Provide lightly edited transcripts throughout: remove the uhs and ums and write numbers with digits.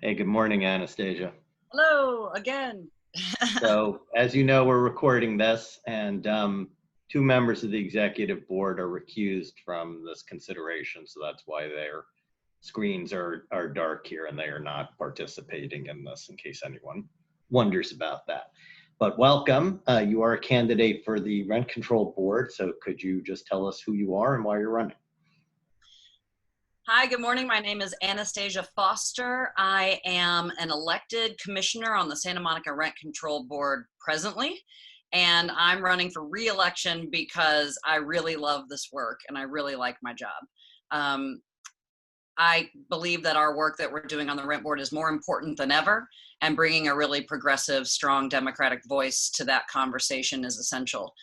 Hey, good morning, Anastasia. Hello again. So, as you know, we're recording this, and two members of the executive board are recused from this consideration. So that's why their screens are dark here, and they are not participating in this, in case anyone wonders about that. But welcome. You are a candidate for the Rent Control Board. So could you just tell us who you are and why you're running? Hi, good morning. My name is Anastasia Foster. I am an elected commissioner on the Santa Monica Rent Control Board presently, and I'm running for re-election because I really love this work and I really like my job. I believe that our work that we're doing on the rent board is more important than ever, and bringing a really progressive, strong Democratic voice to that conversation is essential.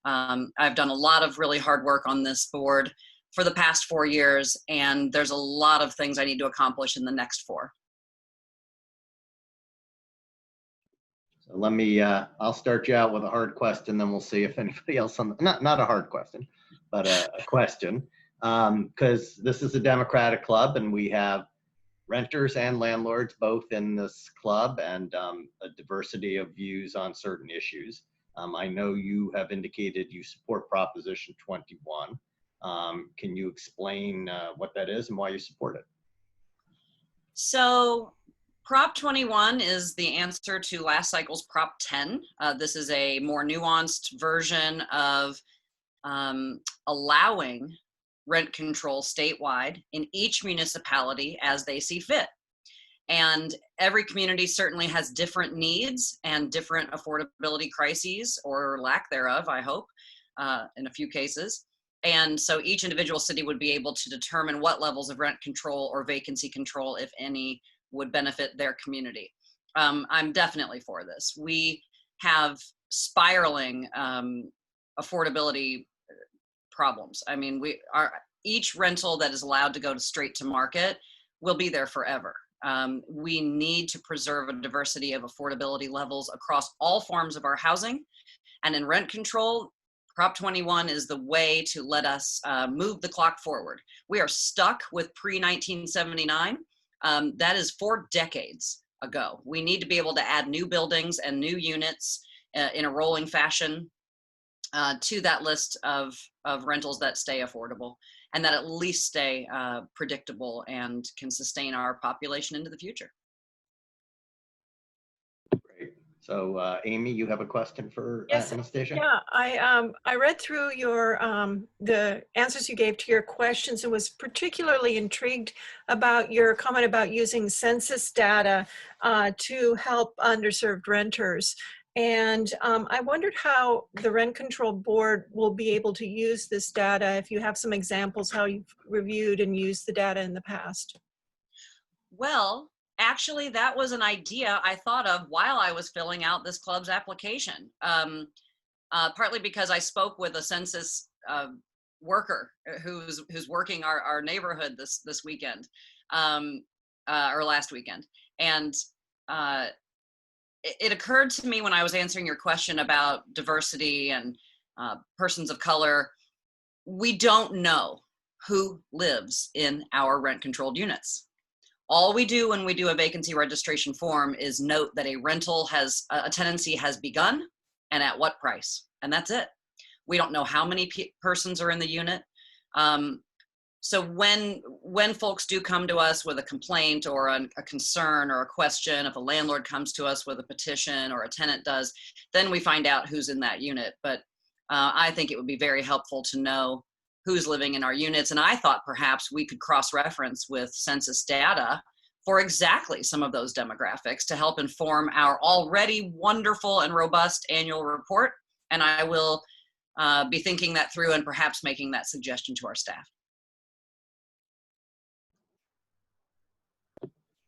I've done a lot of really hard work on this board for the past 4 years, and there's a lot of things I need to accomplish in the next 4. So let me, I'll start you out with a hard question, then we'll see if anybody else on the, not a hard question, but a question. Because this is a Democratic club and we have renters and landlords both in this club, and a diversity of views on certain issues. I know you have indicated you support Proposition 21. Can you explain what that is and why you support it? So Prop 21 is the answer to last cycle's Prop 10. This is a more nuanced version of allowing rent control statewide in each municipality as they see fit. And every community certainly has different needs and different affordability crises, or lack thereof, I hope, in a few cases. And so each individual city would be able to determine what levels of rent control or vacancy control, if any, would benefit their community. I'm definitely for this. We have spiraling affordability problems. I mean, each rental that is allowed to go straight to market will be there forever. We need to preserve a diversity of affordability levels across all forms of our housing. And in rent control, Prop 21 is the way to let us move the clock forward. We are stuck with pre-1979. That is 4 decades ago. We need to be able to add new buildings and new units in a rolling fashion to that list of rentals that stay affordable and that at least stay predictable and can sustain our population into the future. Great. So Amy, you have a question for Yes. Anastasia? Yeah, I read through your the answers you gave to your questions and was particularly intrigued about your comment about using census data to help underserved renters. And I wondered how the Rent Control Board will be able to use this data, if you have some examples how you've reviewed and used the data in the past. Well, actually, that was an idea I thought of while I was filling out this club's application. Partly because I spoke with a census worker who's working our neighborhood this weekend, or last weekend. And it occurred to me when I was answering your question about diversity and persons of color, we don't know who lives in our rent-controlled units. All we do when we do a vacancy registration form is note that a rental a tenancy has begun and at what price, and that's it. We don't know how many persons are in the unit. So when folks do come to us with a complaint or a concern or a question, if a landlord comes to us with a petition or a tenant does, then we find out who's in that unit. But I think it would be very helpful to know who's living in our units. And I thought perhaps we could cross-reference with census data for exactly some of those demographics to help inform our already wonderful and robust annual report. And I will be thinking that through and perhaps making that suggestion to our staff.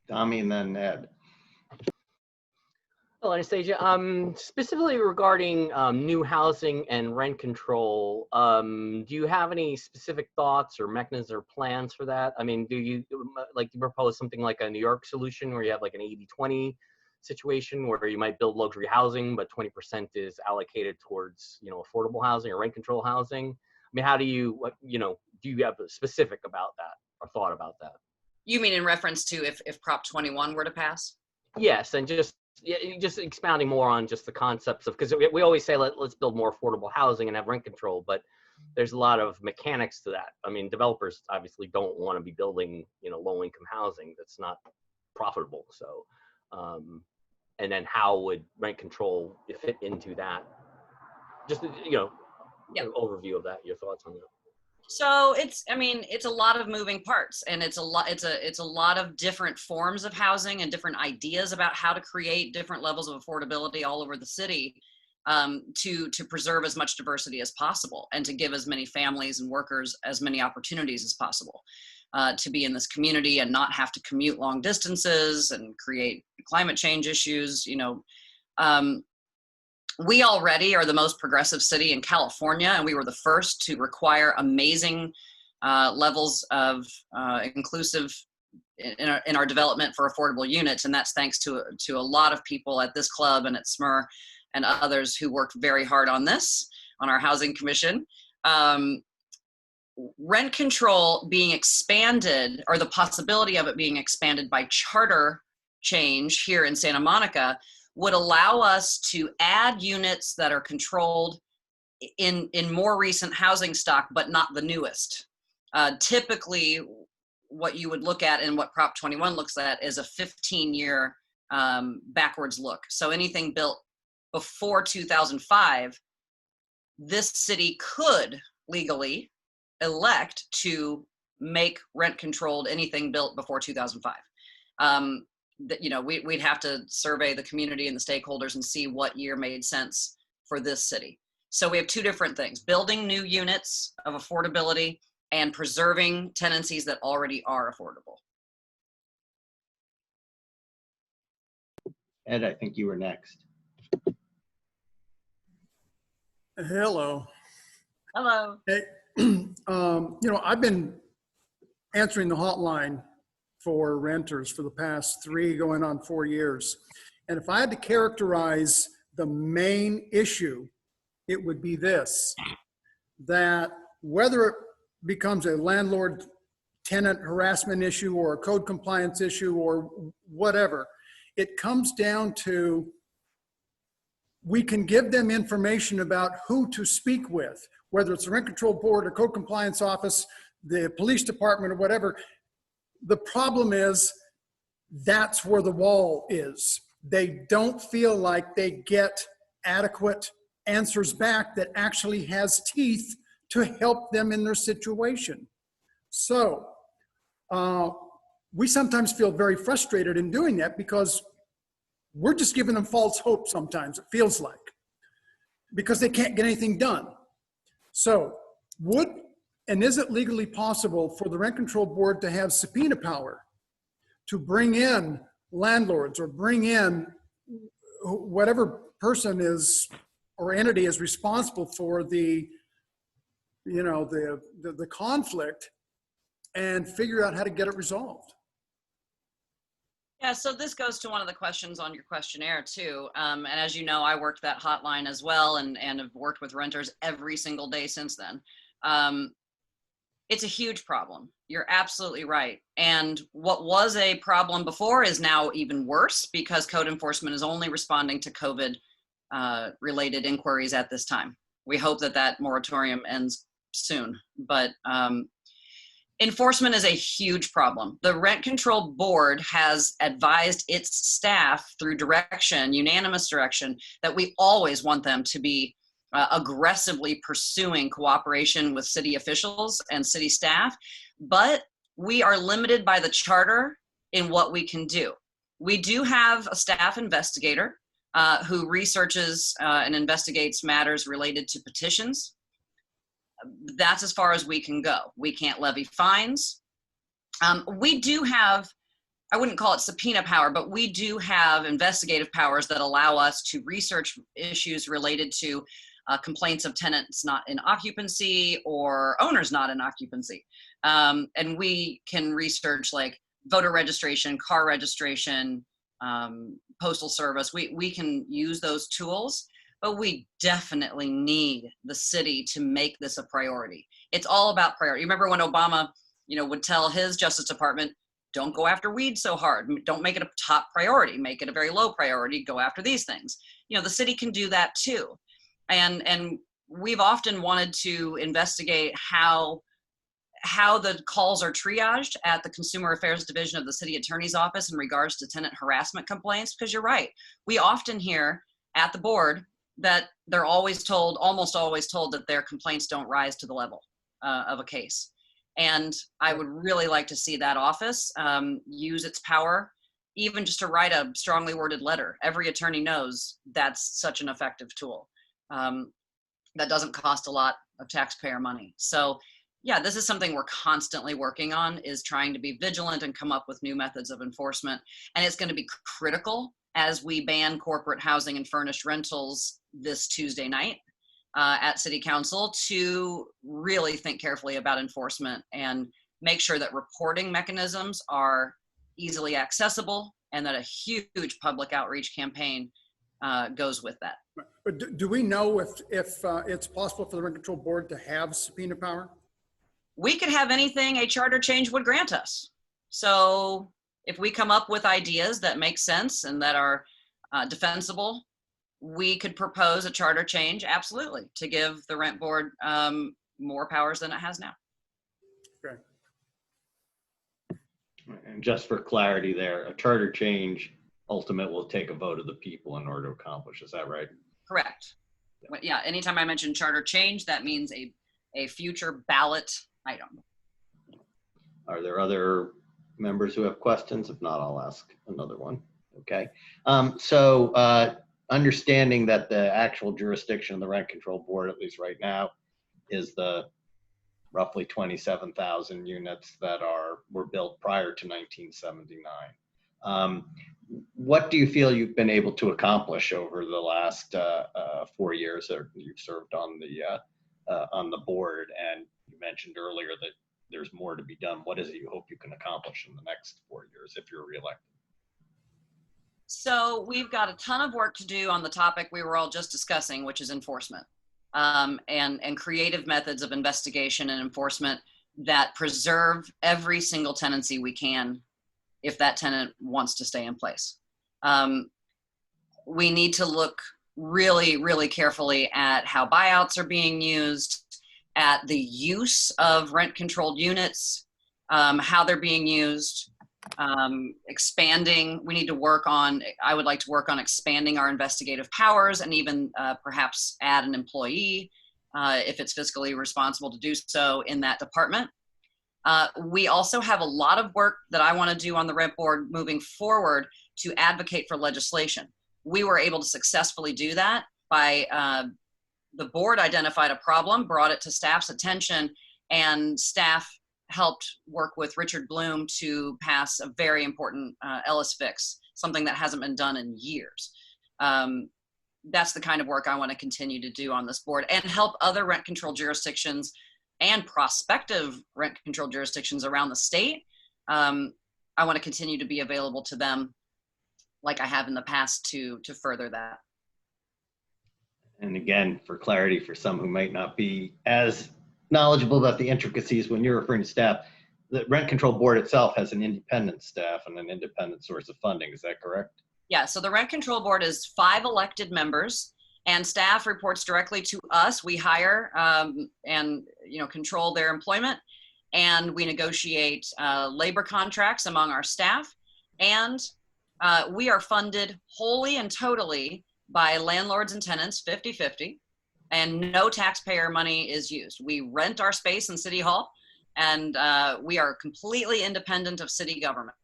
Tommy and then Ed. Hello, Anastasia. Specifically regarding new housing and rent control, do you have any specific thoughts or mechanisms or plans for that? I mean, do you propose something like a New York solution where you have like an 80-20 situation where you might build luxury housing, but 20% is allocated towards, affordable housing or rent control housing? I mean, how do you, do you have a specific about that or thought about that? You mean in reference to if Prop 21 were to pass? Yes, and just expounding more on just the concepts of, because we always say let's build more affordable housing and have rent control, but there's a lot of mechanics to that. I mean, developers obviously don't want to be building, you know, low-income housing that's not profitable. So, and then how would rent control fit into that? Just, you know, an overview of that. Your thoughts on that? So it's a lot of moving parts, and it's a lot of different forms of housing and different ideas about how to create different levels of affordability all over the city, to preserve as much diversity as possible and to give as many families and workers as many opportunities as possible, to be in this community and not have to commute long distances and create climate change issues. You know, we already are the most progressive city in California, and we were the first to require amazing levels of inclusive in our development for affordable units, and that's thanks to a lot of people at this club and at SMER and others who worked very hard on this, on our housing commission. Rent control being expanded, or the possibility of it being expanded by charter change here in Santa Monica, would allow us to add units that are controlled in more recent housing stock, but not the newest. Typically, what you would look at and what Prop 21 looks at is a 15-year backwards look. So anything built before 2005, this city could legally elect to make rent controlled anything built before 2005. That, you know, we'd have to survey the community and the stakeholders and see what year made sense for this city. So we have two different things: building new units of affordability and preserving tenancies that already are affordable. Ed, I think you were next. Hello. Hello. Hey, you know, I've been answering the hotline for renters for the past 3 going on 4 years. And if I had to characterize the main issue, it would be this: that whether it becomes a landlord tenant harassment issue or a code compliance issue or whatever, it comes down to, we can give them information about who to speak with, whether it's the rent control board or code compliance office, the police department or whatever. The problem is that's where the wall is. They don't feel like they get adequate answers back that actually has teeth to help them in their situation. So we sometimes feel very frustrated in doing that because we're just giving them false hope sometimes, it feels like, because they can't get anything done. So is it legally possible for the rent control board to have subpoena power to bring in landlords or bring in whatever person is or entity is responsible for the, you know, the conflict, and figure out how to get it resolved? Yeah, so this goes to one of the questions on your questionnaire too. And as you know, I worked that hotline as well, and have worked with renters every single day since then. It's a huge problem. You're absolutely right. And what was a problem before is now even worse, because code enforcement is only responding to COVID related inquiries at this time. We hope that that moratorium ends soon, but enforcement is a huge problem. The Rent Control Board has advised its staff through direction, unanimous direction, that we always want them to be aggressively pursuing cooperation with city officials and city staff, but we are limited by the charter in what we can do. We do have a staff investigator who researches and investigates matters related to petitions. That's as far as we can go. We can't levy fines. We do have, I wouldn't call it subpoena power, but we do have investigative powers that allow us to research issues related to complaints of tenants not in occupancy or owners not in occupancy. And we can research like voter registration, car registration, postal service. We can use those tools, but we definitely need the city to make this a priority. It's all about priority. You remember when Obama, would tell his Justice Department, Don't go after weeds so hard. Don't make it a top priority. Make it a very low priority. Go after these things. You know, the city can do that too. And we've often wanted to investigate how the calls are triaged at the Consumer Affairs Division of the City Attorney's Office in regards to tenant harassment complaints, because you're right. We often hear at the board that they're almost always told that their complaints don't rise to the level of a case. And I would really like to see that office use its power, even just to write a strongly worded letter. Every attorney knows that's such an effective tool. That doesn't cost a lot of taxpayer money. So yeah, this is something we're constantly working on, is trying to be vigilant and come up with new methods of enforcement. And it's going to be critical as we ban corporate housing and furnished rentals this Tuesday night at City Council, to really think carefully about enforcement and make sure that reporting mechanisms are easily accessible, and that a huge public outreach campaign goes with that. But do we know if it's possible for the Rent Control Board to have subpoena power? We could have anything a charter change would grant us. So if we come up with ideas that make sense and that are defensible, we could propose a charter change, absolutely, to give the rent board more powers than it has now. Okay. And just for clarity there, a charter change ultimate will take a vote of the people in order to accomplish. Is that right? Correct. Yeah, anytime I mention charter change, that means a future ballot item. Are there other members who have questions? If not, I'll ask another one. Okay. Understanding that the actual jurisdiction of the Rent Control Board, at least right now, is the roughly 27,000 units that were built prior to 1979. What do you feel you've been able to accomplish over the last 4 years that you've served on the board? And you mentioned earlier that there's more to be done. What is it you hope you can accomplish in the next 4 years if you're reelected? So we've got a ton of work to do on the topic we were all just discussing, which is enforcement, and creative methods of investigation and enforcement that preserve every single tenancy we can if that tenant wants to stay in place. We need to look really, really carefully at how buyouts are being used, at the use of rent-controlled units, how they're being used, expanding. We need to work on, I would like to work on expanding our investigative powers, and even perhaps add an employee if it's fiscally responsible to do so in that department. We also have a lot of work that I want to do on the rent board moving forward to advocate for legislation. We were able to successfully do that by the board identified a problem, brought it to staff's attention, and staff helped work with Richard Bloom to pass a very important Ellis fix, something that hasn't been done in years. That's the kind of work I want to continue to do on this board, and help other rent control jurisdictions and prospective rent control jurisdictions around the state. I want to continue to be available to them like I have in the past to further that. And again, for clarity, for some who might not be as knowledgeable about the intricacies when you're referring to staff, the Rent Control Board itself has an independent staff and an independent source of funding. Is that correct? Yeah, so the Rent Control Board is 5 elected members, and staff reports directly to us. We hire and control their employment, and we negotiate labor contracts among our staff, and we are funded wholly and totally by landlords and tenants, 50-50, and no taxpayer money is used. We rent our space in City Hall, and we are completely independent of city government.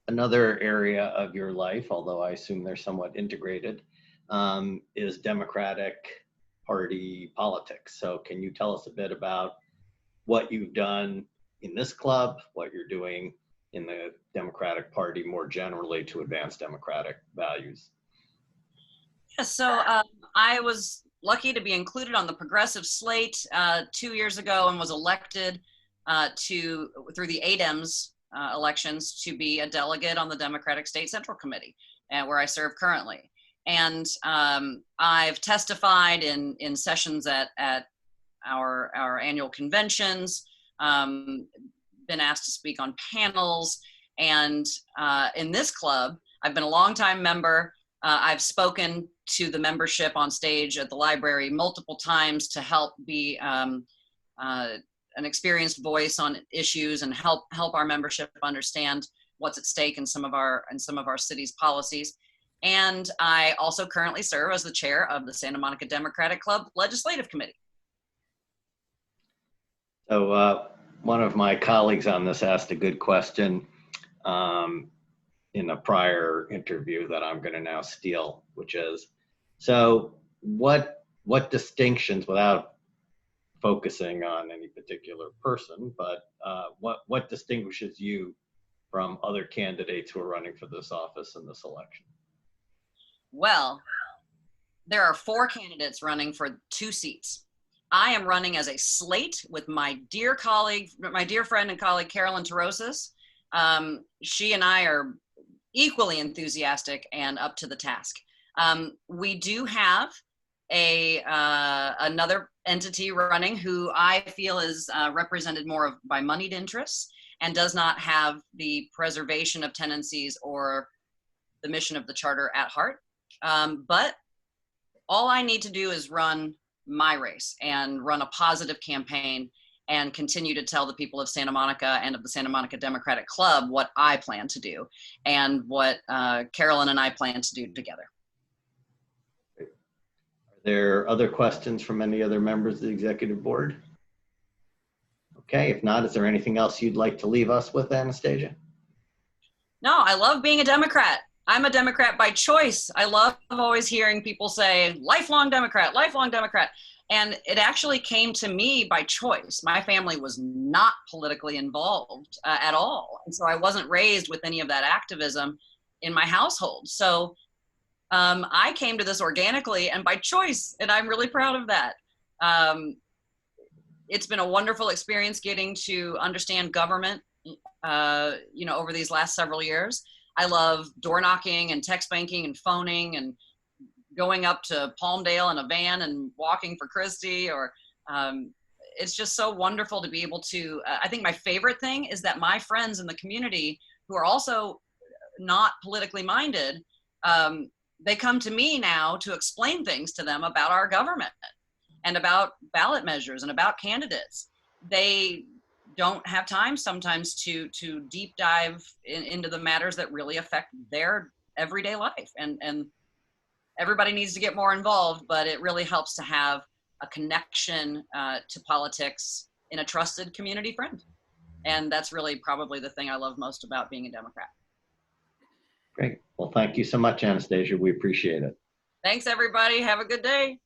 Another area of your life, although I assume they're somewhat integrated, is Democratic Party politics. So can you tell us a bit about what you've done in this club, what you're doing in the Democratic Party more generally to advance democratic values? Yeah, so I was lucky to be included on the progressive slate 2 years ago, and was elected through the ADEMS elections to be a delegate on the Democratic State Central Committee, where I serve currently. And I've testified in sessions at our annual conventions, been asked to speak on panels, and in this club, I've been a longtime member. I've spoken to the membership on stage at the library multiple times to help be an experienced voice on issues and help our membership understand what's at stake in some of our city's policies. And I also currently serve as the chair of the Santa Monica Democratic Club Legislative Committee. So one of my colleagues on this asked a good question in a prior interview that I'm going to now steal, which is, so what distinctions, without focusing on any particular person, but what distinguishes you from other candidates who are running for this office in this election? Well, there are 4 candidates running for 2 seats. I am running as a slate with my dear colleague, my dear friend and colleague, Carolyn Tarosis. She and I are equally enthusiastic and up to the task. We do have another entity running who I feel is represented more by moneyed interests and does not have the preservation of tenancies or the mission of the charter at heart. But all I need to do is run my race and run a positive campaign and continue to tell the people of Santa Monica and of the Santa Monica Democratic Club what I plan to do and what Carolyn and I plan to do together. Are there other questions from any other members of the executive board? Okay, if not, is there anything else you'd like to leave us with, Anastasia? No, I love being a Democrat. I'm a Democrat by choice. I love always hearing people say, lifelong Democrat, lifelong Democrat. And it actually came to me by choice. My family was not politically involved at all. And so I wasn't raised with any of that activism in my household. So I came to this organically and by choice, and I'm really proud of that. It's been a wonderful experience getting to understand government, over these last several years. I love door knocking and text banking and phoning and going up to Palmdale in a van and walking for Christie, or it's just so wonderful to be able to, I think my favorite thing is that my friends in the community who are also not politically minded, they come to me now to explain things to them about our government and about ballot measures and about candidates. They don't have time sometimes to deep dive into the matters that really affect their everyday life. And everybody needs to get more involved, but it really helps to have a connection to politics in a trusted community friend. And that's really probably the thing I love most about being a Democrat. Great. Well, thank you so much, Anastasia. We appreciate it. Thanks, everybody. Have a good day.